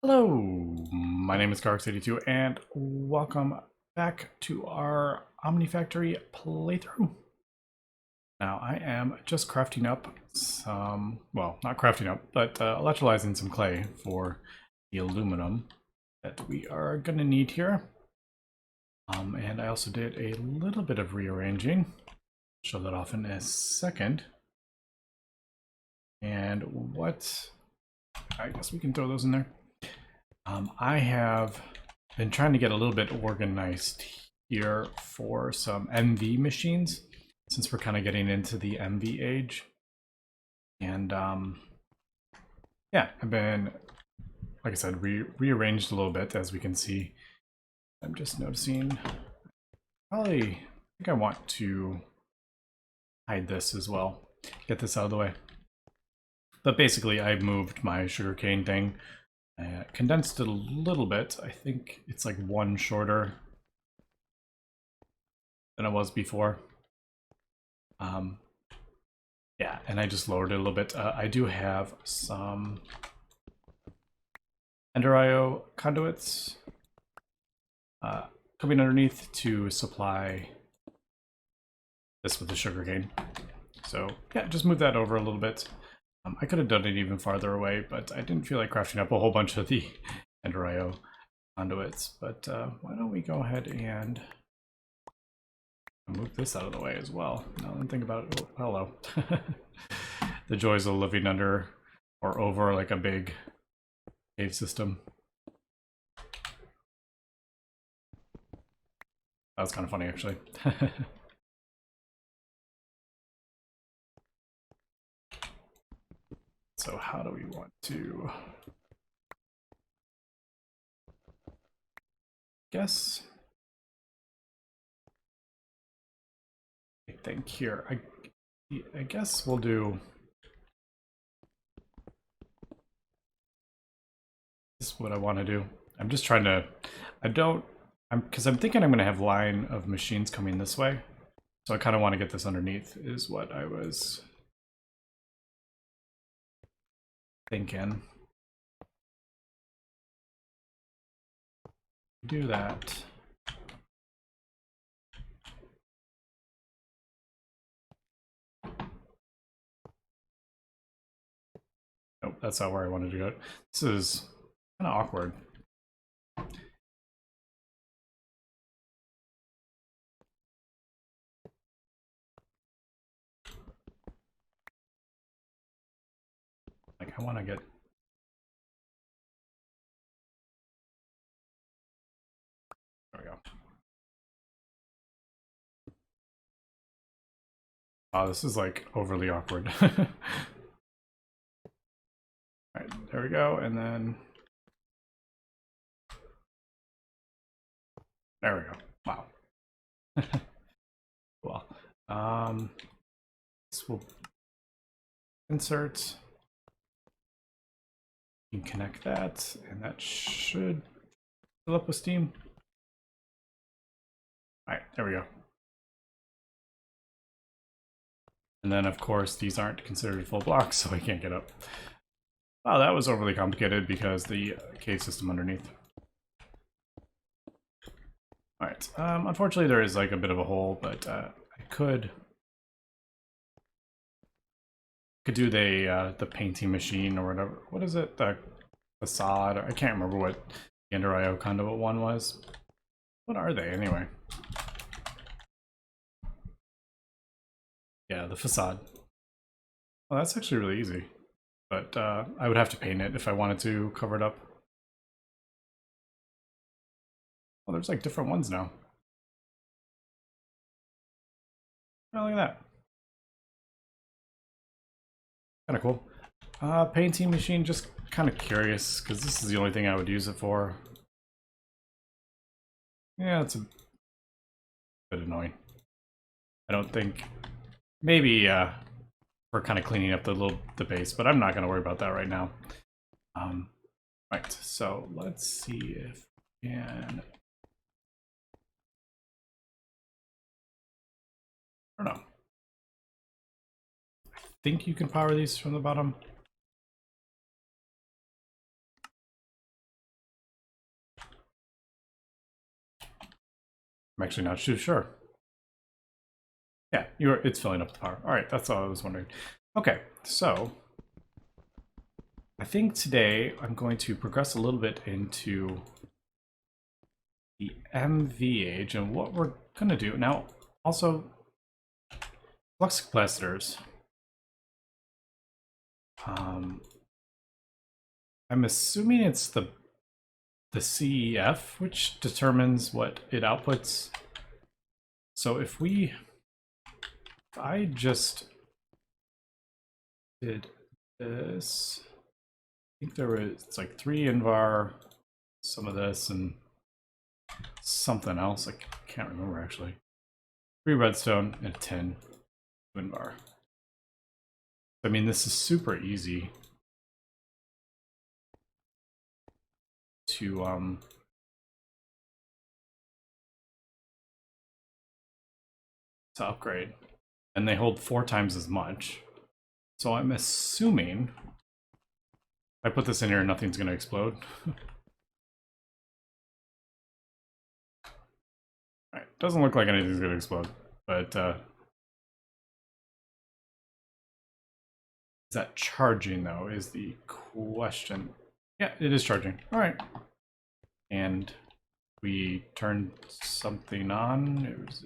Hello, my name is Gregtech and welcome back to our Omnifactory playthrough. Now I am just crafting up some, well, not crafting up, but electrolyzing some clay for the aluminum that we are going to need here. And I also did a little bit of rearranging. Show that off in a second. And what, I guess we can throw those in there. I have been trying to get a little bit organized here for some MV machines, since we're kind of getting into the MV age. And yeah, I've been, like I said, rearranged a little bit, as we can see. I'm just noticing, I think I want to hide this as well, get this out of the way. But basically, I moved my sugarcane thing. Condensed it a little bit. I think it's like one shorter than it was before. Yeah, and I just lowered it a little bit. I do have some Ender IO conduits coming underneath to supply this with the sugarcane. So yeah, just move that over a little bit. I could have done it even farther away, but I didn't feel like crafting up a whole bunch of the Ender IO conduits. But why don't we go ahead and move this out of the way as well. Now that I think about it, oh, hello. The joys of living under or over like a big cave system. That was kind of funny, actually. So how do we want to... guess... I think here, I guess we'll do... This is what I want to do. I'm just trying to... because I'm thinking I'm going to have line of machines coming this way. So I kind of want to get this underneath, is what I was thinking. Do that. Nope, that's not where I wanted to go. This is kind of awkward. Like, I want to get... There we go. Oh, this is like overly awkward. Alright, there we go, and then... There we go. Wow. Well, this will insert. You can connect that, and that should fill up with steam. Alright, there we go. And then, of course, these aren't considered full blocks, so I can't get up. Wow, that was overly complicated because the cave system underneath. Alright, unfortunately there is like a bit of a hole, but I could do the painting machine or whatever. What is it? The facade? I can't remember what the Ender IO conduit one was. What are they anyway? Yeah, the facade. Well, that's actually really easy. But I would have to paint it if I wanted to cover it up. Oh, there's like different ones now. Oh, look at that. Kind of cool. Painting machine, just kind of curious, because this is the only thing I would use it for. Yeah, it's a bit annoying. I don't think... Maybe we're kind of cleaning up the base, but I'm not going to worry about that right now. Right, so let's see if we can... I don't know. I think you can power these from the bottom. I'm actually not too sure. Yeah, it's filling up the power. All right, that's all I was wondering. Okay, so I think today I'm going to progress a little bit into the MV age and what we're going to do. Now, also, flux capacitors. I'm assuming it's the CEF which determines what it outputs. So if I just did this, I think there was, it's like 3 invar, some of this, and something else. I can't remember actually. 3 redstone and 10 invar. I mean, this is super easy to upgrade, and they hold 4 times as much. So I'm assuming if I put this in here, nothing's going to explode. Alright, doesn't look like anything's going to explode, but is that charging though is the question. Yeah, it is charging. Alright. And we turned something on. It was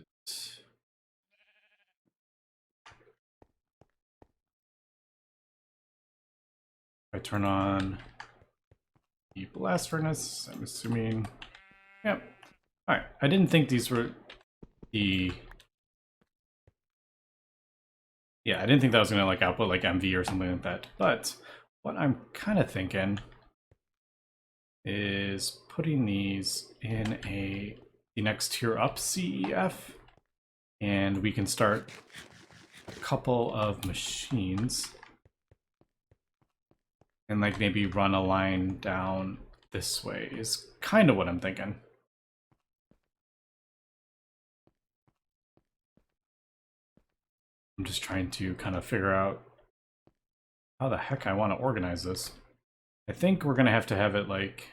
I turn on the blast furnace, I'm assuming. Yep. Alright. I didn't think these were the... Yeah, I didn't think that was going to like output like MV or something like that. But what I'm kind of thinking is putting these in the next tier up CEF, and we can start a couple of machines and like maybe run a line down this way is kind of what I'm thinking. I'm just trying to kind of figure out how the heck I want to organize this. I think we're going to have it like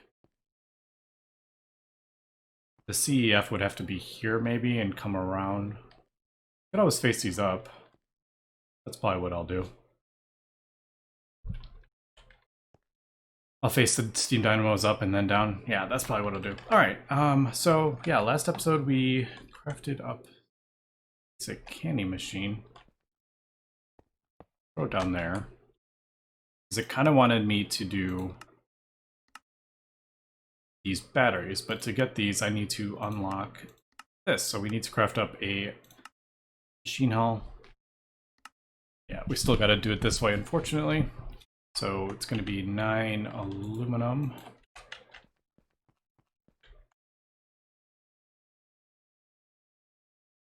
the CEF would have to be here maybe and come around. Could always face these up. That's probably what I'll do. I'll face the steam dynamos up and then down. Yeah, that's probably what I'll do. All right. So yeah, last episode we crafted up. It's a candy machine. Throw it down there. Because it kind of wanted me to do these batteries, but to get these, I need to unlock this. So we need to craft up a machine hull. Yeah, we still got to do it this way, unfortunately. So it's going to be 9 aluminum.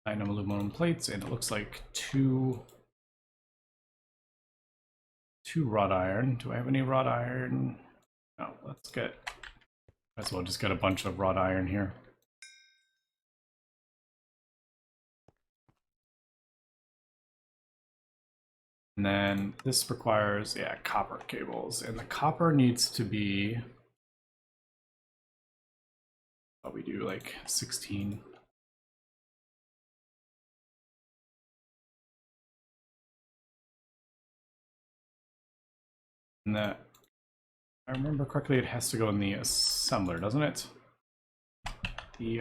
Nine aluminum plates, and it looks like two wrought iron. Do I have any wrought iron? No, let's get, might as well just get a bunch of wrought iron here. And then this requires, yeah, copper cables, and the copper needs to be, what we do, like 16. And that, if I remember correctly, it has to go in the assembler, doesn't it? The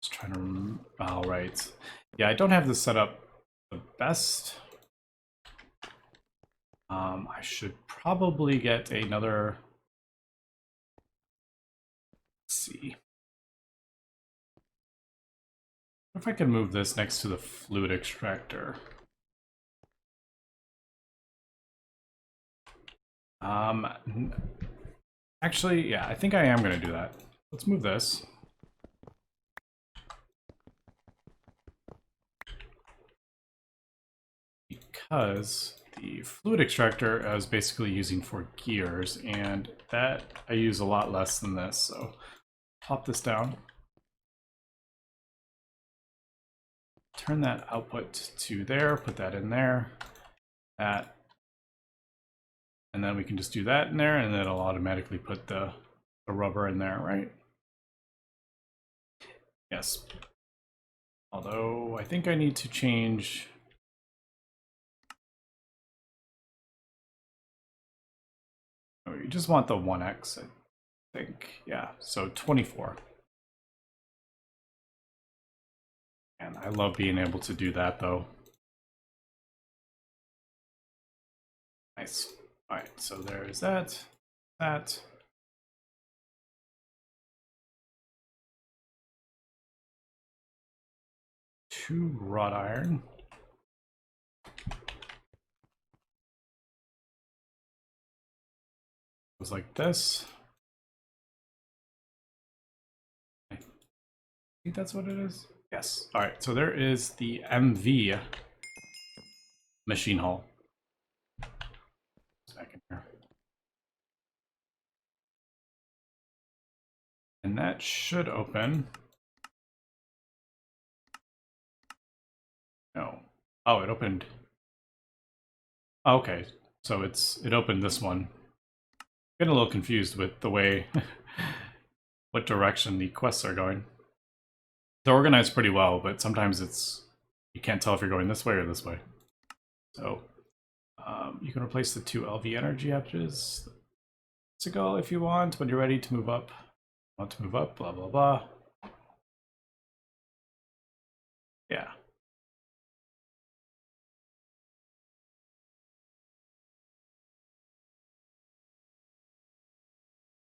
just trying to remember. Oh, right. Yeah, I don't have this set up the best. I should probably get another. Let's see. What if I can move this next to the fluid extractor? Actually, yeah, I think I am going to do that. Let's move this. Because the fluid extractor I was basically using for gears, and that I use a lot less than this, so pop this down. Turn that output to there, put that in there. That. And then we can just do that in there, and then it'll automatically put the rubber in there, right? Yes. Although I think I need to change. Oh, you just want the 1x, I think. Yeah, so 24. And I love being able to do that, though. Nice. All right, so there's that. Two wrought iron. Goes like this. I think that's what it is. Yes. All right, so there is the MV machine hull. Back in here. And that should open. No. Oh, it opened. Okay, so it opened this one. Getting a little confused with the way, what direction the quests are going. They're organized pretty well, but sometimes you can't tell if you're going this way or this way. So you can replace the 2 LV energy hatches to go if you want when you're ready to move up. Want to move up, blah, blah, blah. Yeah.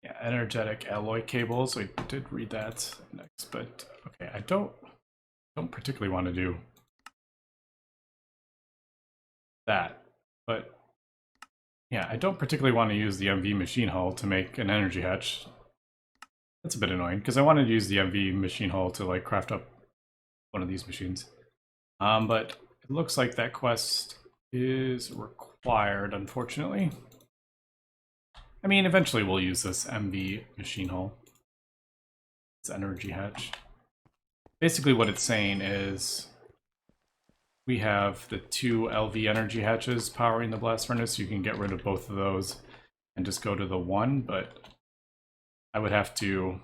Yeah, energetic alloy cables. We did read that next, but okay, I don't particularly want to do that, but yeah, I don't particularly want to use the MV machine hull to make an energy hatch. That's a bit annoying because I wanted to use the MV machine hull to like craft up one of these machines. But it looks like that quest is required, unfortunately. I mean, eventually we'll use this MV machine hull. It's energy hatch. Basically what it's saying is we have the 2 LV energy hatches powering the blast furnace. You can get rid of both of those and just go to the 1, but I would have to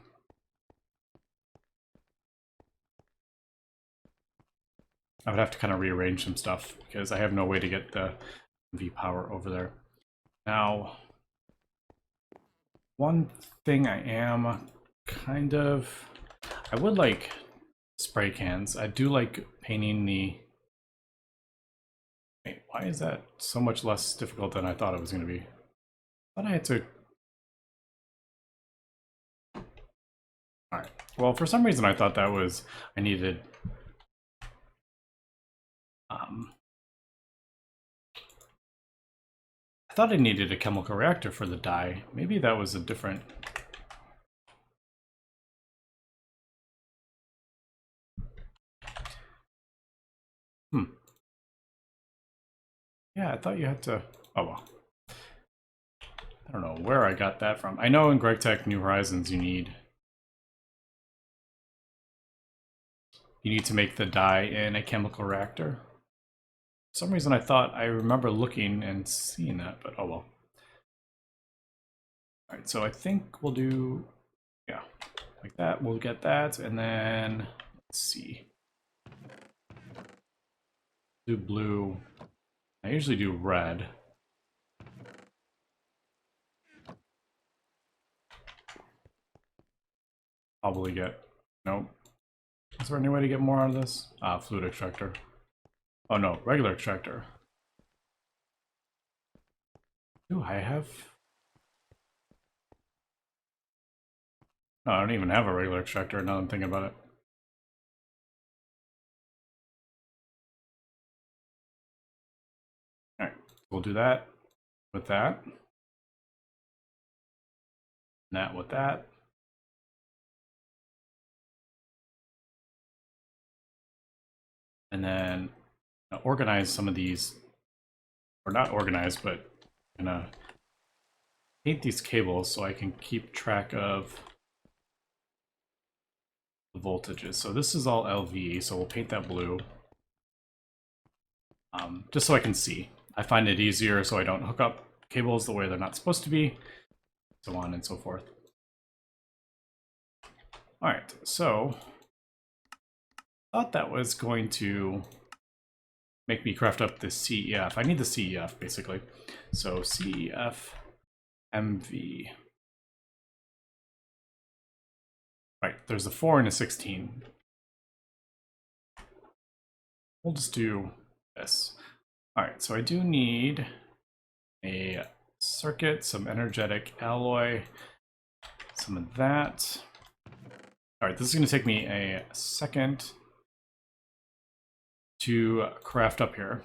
kind of rearrange some stuff because I have no way to get the V power over there. Now, one thing I am kind of... I would like spray cans. I do like painting the... Wait, why is that so much less difficult than I thought it was going to be? I thought I had to... Alright, well, for some reason I thought that was... I needed... I thought I needed a chemical reactor for the dye. Maybe that was a different... Yeah, I thought you had to... Oh, well. I don't know where I got that from. I know in Gregtech New Horizons you need to make the dye in a chemical reactor. For some reason I thought I remember looking and seeing that, but oh well. Alright, so I think we'll do... Yeah, like that. We'll get that, and then... Let's see. Do blue. I usually do red. Probably get... Nope. Is there any way to get more out of this? Fluid extractor. Oh no, regular extractor. Do I have... Oh, I don't even have a regular extractor now that I'm thinking about it. Alright, we'll do that with that. And that with that. And then organize some of these, or not organize, but I'm gonna paint these cables so I can keep track of the voltages. So this is all LV, so we'll paint that blue. Just so I can see. I find it easier so I don't hook up cables the way they're not supposed to be, so on and so forth. All right, so thought that was going to make me craft up this CEF. I need the CEF basically. So CEF MV. Right, there's a 4 and a 16. We'll just do this. All right, so I do need a circuit, some energetic alloy, some of that. All right, this is going to take me a second to craft up here.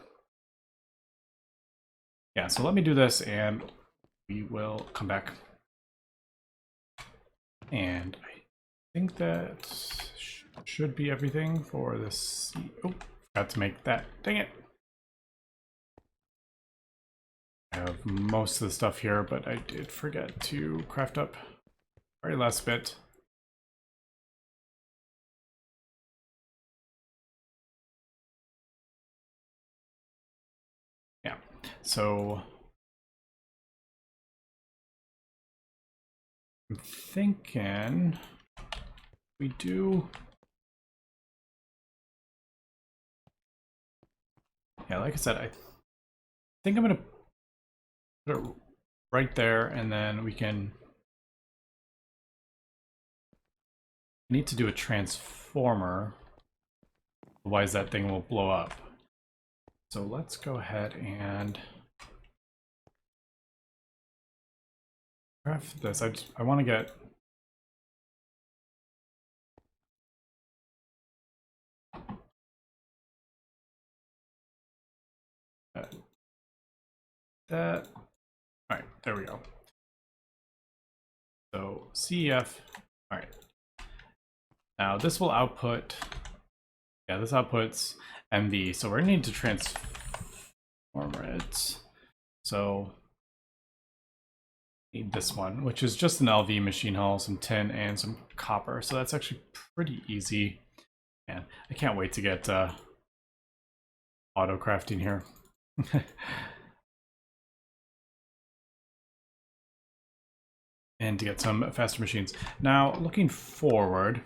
Yeah, so let me do this and we will come back. And I think that should be everything for this. Oh, forgot to make that. Dang it. I have most of the stuff here, but I did forget to craft up the very last bit. Yeah, so I'm thinking we do. Yeah, like I said, I think I'm gonna put it right there, and then we can. I need to do a transformer, otherwise that thing will blow up. So let's go ahead and craft this. I want to get that. All right, there we go. So CEF. All right. Now this will output. Yeah, this outputs MV. So we're gonna need to transform it. So need this one, which is just an LV machine hull, some tin, and some copper. So that's actually pretty easy. Man, I can't wait to get auto crafting here. And to get some faster machines. Now, looking forward,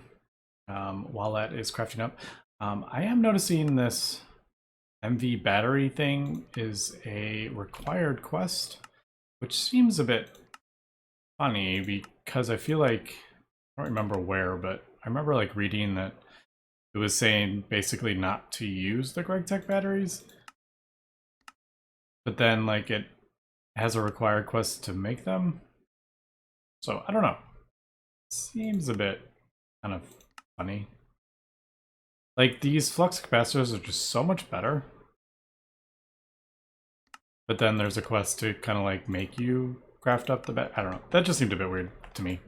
while that is crafting up, I am noticing this MV battery thing is a required quest, which seems a bit funny because I feel like, I don't remember where, but I remember like reading that it was saying basically not to use the Gregtech batteries, but then like it has a required quest to make them. So I don't know. Seems a bit kind of funny. Like these flux capacitors are just so much better. But then there's a quest to kind of like make you craft up the I don't know. That just seemed a bit weird to me.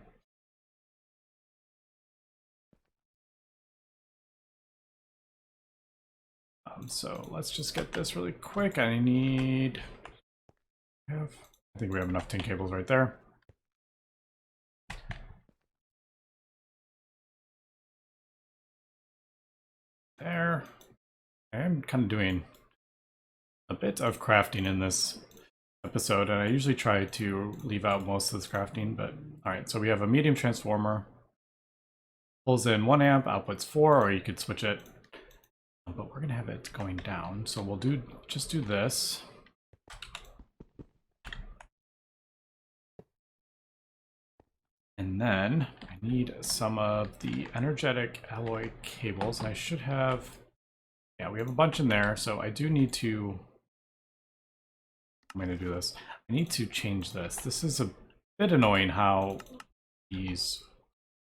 So let's just get this really quick. I think we have enough tin cables right there. There. I am kind of doing a bit of crafting in this episode, and I usually try to leave out most of this crafting, but all right, so we have a medium transformer. Pulls in 1 amp, outputs 4, or you could switch it. But we're gonna have it going down, so we'll just do this. And then I need some of the energetic alloy cables, and I should have, yeah, we have a bunch in there, so I do need to, I'm gonna do this. I need to change this. This is a bit annoying how these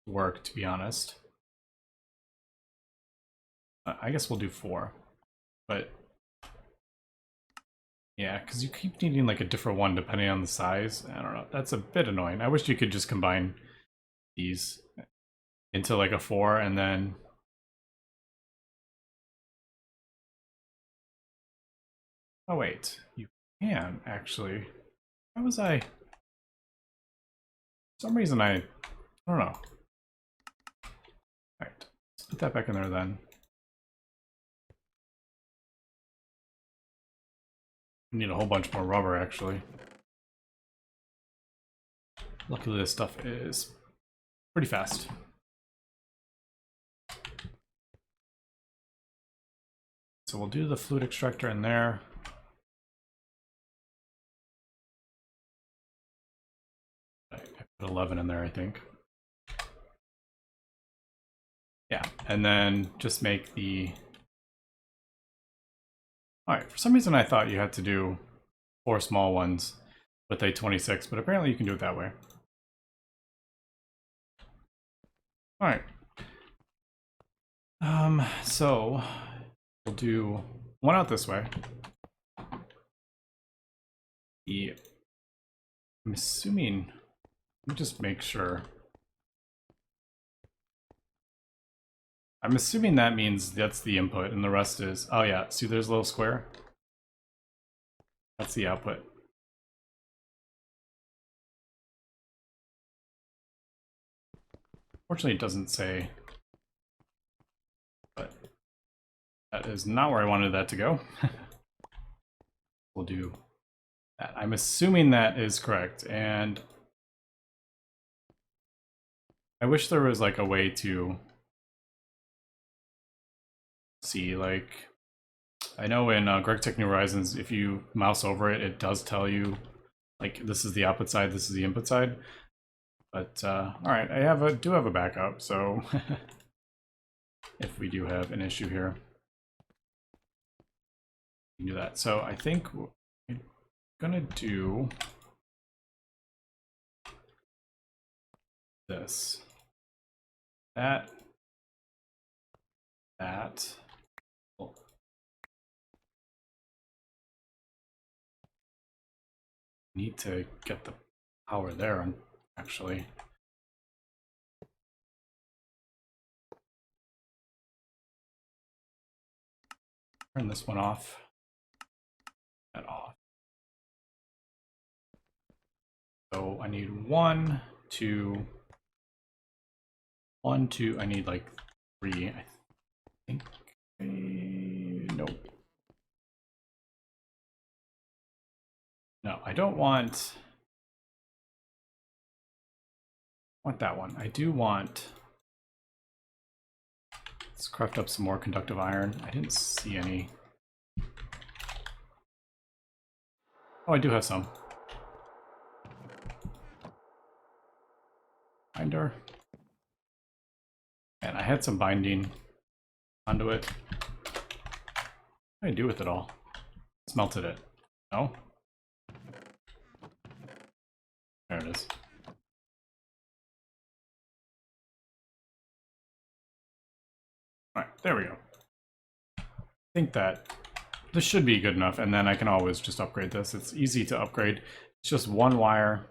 work, to be honest. I guess we'll do 4, but yeah, because you keep needing like a different one depending on the size. I don't know, that's a bit annoying. I wish you could just combine these into like a 4 and then oh wait, you can actually. Why was I? For some reason I don't know. Alright, let's put that back in there then. I need a whole bunch more rubber actually. Luckily this stuff is pretty fast. So we'll do the fluid extractor in there. I put 11 in there, I think. Yeah, and then just make the... Alright, for some reason I thought you had to do 4 small ones with a 26, but apparently you can do it that way. Alright. So we'll do one out this way. I'm assuming, let me just make sure. I'm assuming that means that's the input and the rest is, oh yeah, see there's a little square? That's the output. Fortunately it doesn't say, but that is not where I wanted that to go. We'll do that. I'm assuming that is correct, and I wish there was like a way to see, like, I know in Gregtech New Horizons, if you mouse over it, it does tell you, like, this is the output side, this is the input side. But, alright, I do have a backup, so if we do have an issue here, we can do that. So I think I'm gonna do this. That. Oh. Need to get the power there, actually. Turn this one off. That off. So I need 1, 2, 1, 2. I need like 3. I think. Nope. No, I don't want that one. I do want. Let's craft up some more conductive iron. I didn't see any. Oh, I do have some. Binder. And I had some binding onto it. What did I do with it all? Smelted it. No? There it is. Alright, there we go. I think that this should be good enough, and then I can always just upgrade this. It's easy to upgrade. It's just 1 wire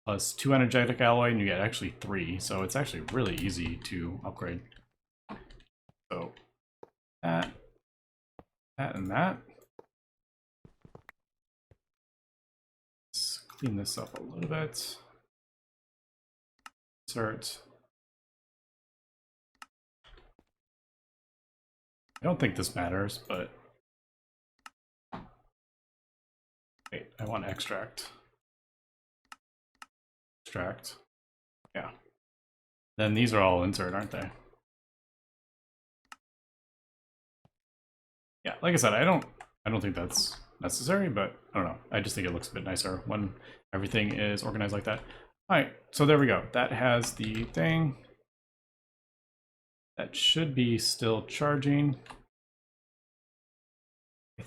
plus 2 energetic alloy, and you get actually 3, so it's actually really easy to upgrade. So that, and that. Let's clean this up a little bit. Insert. I don't think this matters, but wait, I want extract. Extract. Yeah. Then these are all insert, aren't they? Yeah, like I said, I don't think that's necessary, but I don't know. I just think it looks a bit nicer when everything is organized like that. All right, so there we go. That has the thing. That should be still charging. I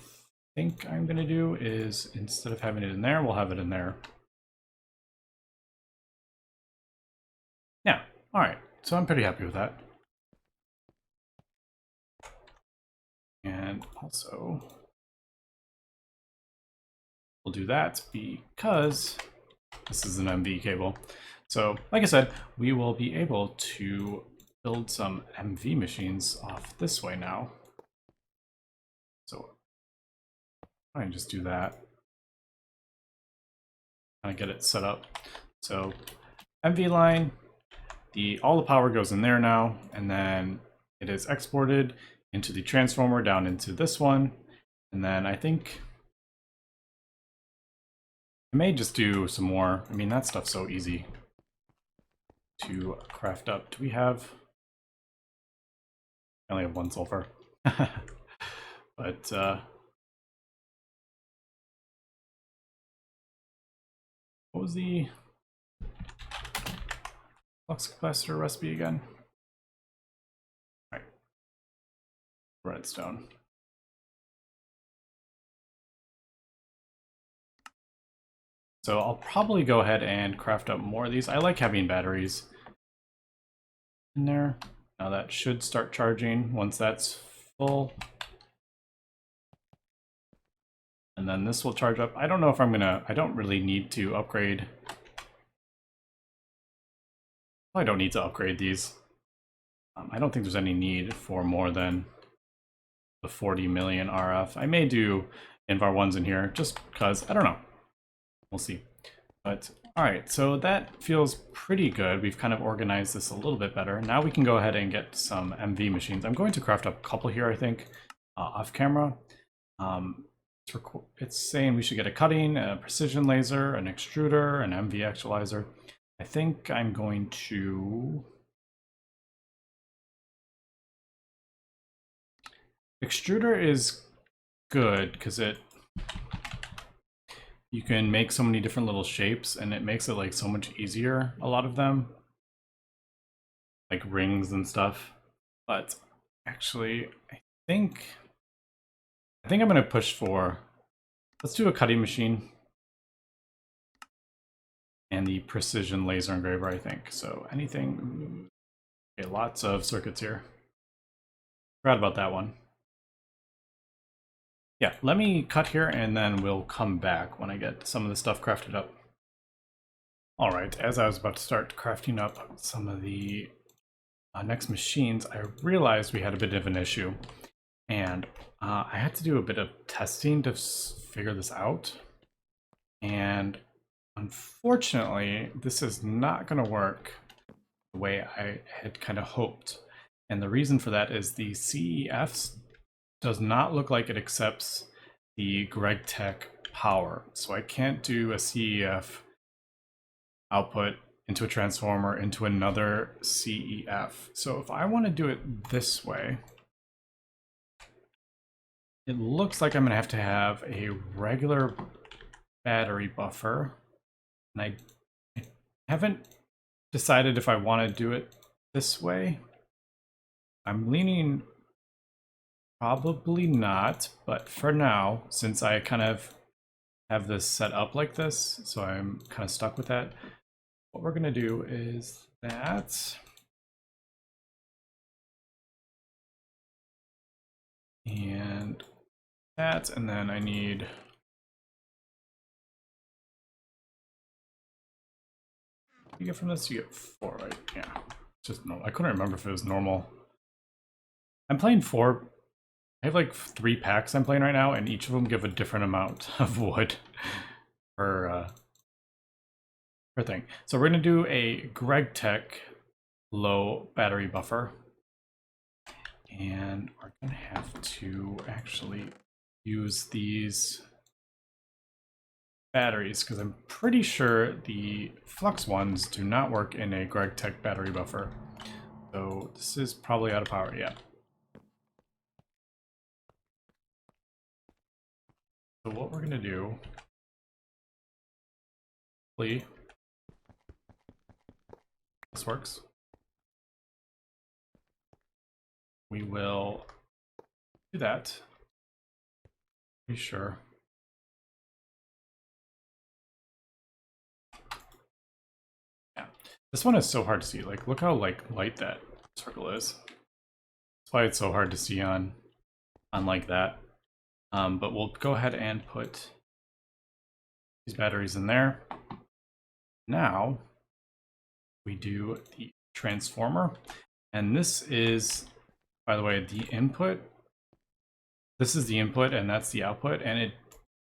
think I'm gonna do is, instead of having it in there, we'll have it in there. Yeah, all right, so I'm pretty happy with that. And also, we'll do that because this is an MV cable. So, like I said, we will be able to build some MV machines off this way now. So, I can just do that. Kind of get it set up. So, MV line, all the power goes in there now, and then it is exported into the transformer down into this one, and then I think I may just do some more. I mean, that stuff's so easy to craft up. Do we have... I only have 1 sulfur. But, what was the flux capacitor recipe again? All right. Redstone. So I'll probably go ahead and craft up more of these. I like having batteries in there. Now that should start charging once that's full. And then this will charge up. I don't know if I'm gonna, I don't really need to upgrade. I don't need to upgrade these. I don't think there's any need for more than the 40 million RF. I may do Invar ones in here just because, I don't know. We'll see. But all right, so that feels pretty good. We've kind of organized this a little bit better. Now we can go ahead and get some MV machines. I'm going to craft up a couple here, I think, off camera. It's saying we should get a cutting, a precision laser, an extruder, an MV actualizer. I think I'm going to... Extruder is good because you can make so many different little shapes and it makes it like so much easier, a lot of them. Like rings and stuff. But actually, I think I'm gonna push for, let's do a cutting machine and the precision laser engraver, I think. So anything, okay, lots of circuits here. Forgot about that one. Yeah, let me cut here and then we'll come back when I get some of the stuff crafted up. All right, as I was about to start crafting up some of the next machines, I realized we had a bit of an issue. And I had to do a bit of testing to figure this out. And unfortunately, this is not going to work the way I had kind of hoped. And the reason for that is the CEFs does not look like it accepts the Gregtech power. So I can't do a CEF output into a transformer into another CEF. So if I want to do it this way, it looks like I'm going to have a regular battery buffer. And I haven't decided if I want to do it this way. I'm leaning probably not, but for now, since I kind of have this set up like this, so I'm kind of stuck with that, what we're going to do is that. And that, and then I need you get from this, you get 4, right? Yeah, just no. I couldn't remember if it was normal. I'm playing 4. I have like 3 packs I'm playing right now, and each of them give a different amount of wood per thing. So we're gonna do a Gregtech low battery buffer, and we're gonna have to actually use these batteries because I'm pretty sure the flux ones do not work in a Gregtech battery buffer. So this is probably out of power, yeah. So what we're gonna do, hopefully this works. We will do that. Be sure. Yeah, this one is so hard to see. Like, look how like light that circle is. That's why it's so hard to see on like that. But we'll go ahead and put these batteries in there. Now we do the transformer, and this is, by the way, the input. This is the input and that's the output, and it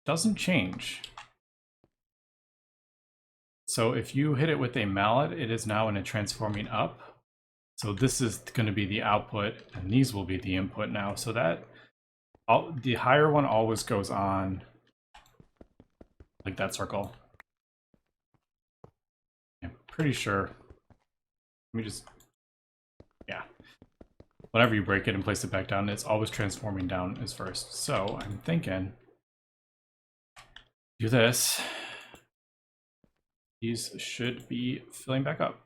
doesn't change. So if you hit it with a mallet, it is now in a transforming up. So this is going to be the output and these will be the input now. So that the higher one always goes on like that circle. pretty sure. Let me just, yeah. Whenever you break it and place it back down, it's always transforming down is first. So I'm thinking, do this. These should be filling back up.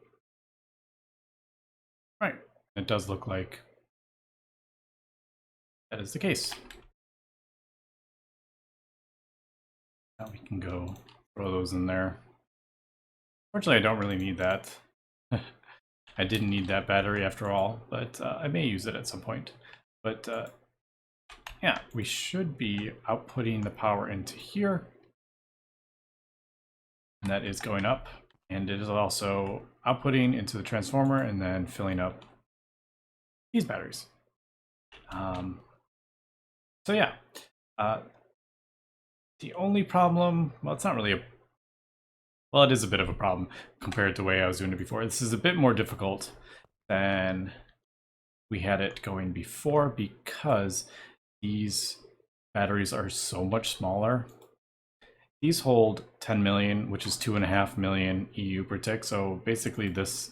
Right. It does look like that is the case. Now we can go throw those in there. Fortunately, I don't really need that. I didn't need that battery after all, but I may use it at some point. But yeah, we should be outputting the power into here. And that is going up. And it is also outputting into the transformer and then filling up these batteries. So yeah, the only problem, well, it's not really a, well, it is a bit of a problem compared to the way I was doing it before. This is a bit more difficult than we had it going before because these batteries are so much smaller. These hold 10 million, which is 2.5 million EU per tick. So basically this,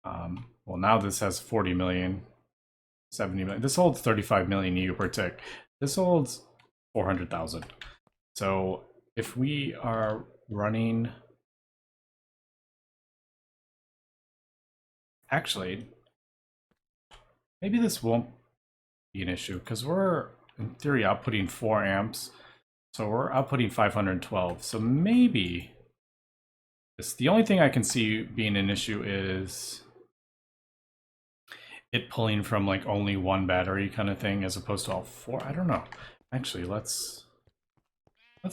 well, now this has 40 million, 70 million. This holds 35 million EU per tick. This holds 400,000. So if we are running, actually, maybe this won't be an issue because we're in theory outputting 4 amps. So we're outputting 512. So maybe this, the only thing I can see being an issue is it pulling from like only one battery kind of thing as opposed to all 4. I don't know. Actually, let's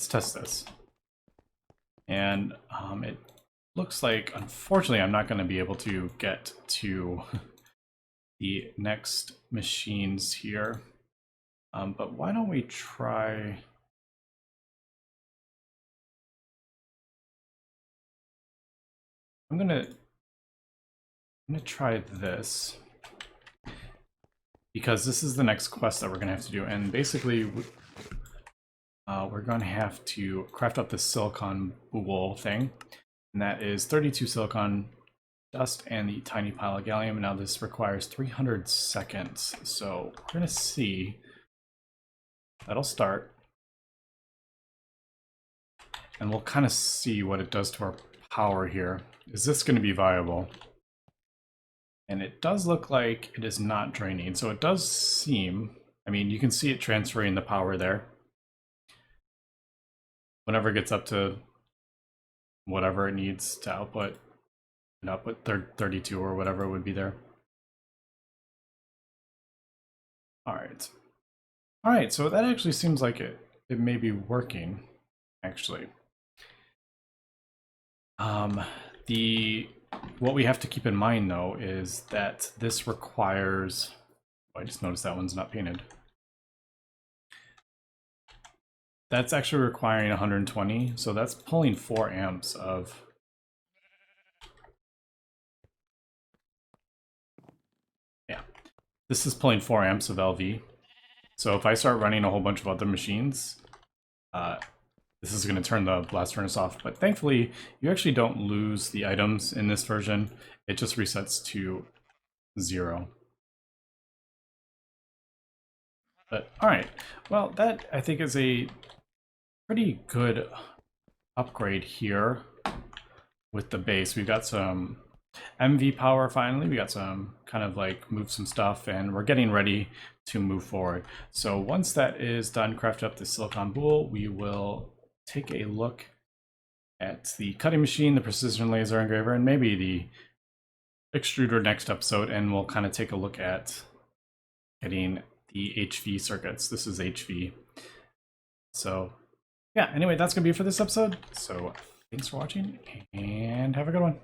test this. And it looks like, unfortunately, I'm not going to be able to get to the next machines here. But why don't we try... I'm gonna try this because this is the next quest that we're gonna have to do, and basically we're gonna have to craft up this silicon boule thing, and that is 32 silicon dust and the tiny pile of gallium. Now this requires 300 seconds, so we're gonna see. That'll start, and we'll kind of see what it does to our power here. Is this going to be viable? And it does look like it is not draining. So it does seem, I mean, you can see it transferring the power there. Whenever it gets up to whatever it needs to output, and output 32 or whatever it would be there. All right. All right, so that actually seems like it may be working, actually. What we have to keep in mind though is that this requires, oh, I just noticed that one's not painted. That's actually requiring 120, so that's pulling 4 amps of, yeah, this is pulling 4 amps of LV. So if I start running a whole bunch of other machines, this is going to turn the blast furnace off, but thankfully you actually don't lose the items in this version. It just resets to 0. But all right, well, that I think is a pretty good upgrade here with the base. We've got some MV power finally. We got some kind of like move some stuff, and we're getting ready to move forward. So once that is done, craft up the silicon boule, we will take a look at the cutting machine, the precision laser engraver, and maybe the extruder next episode, and we'll kind of take a look at getting the HV circuits. This is HV. So yeah, anyway, that's gonna be it for this episode. So thanks for watching and have a good one.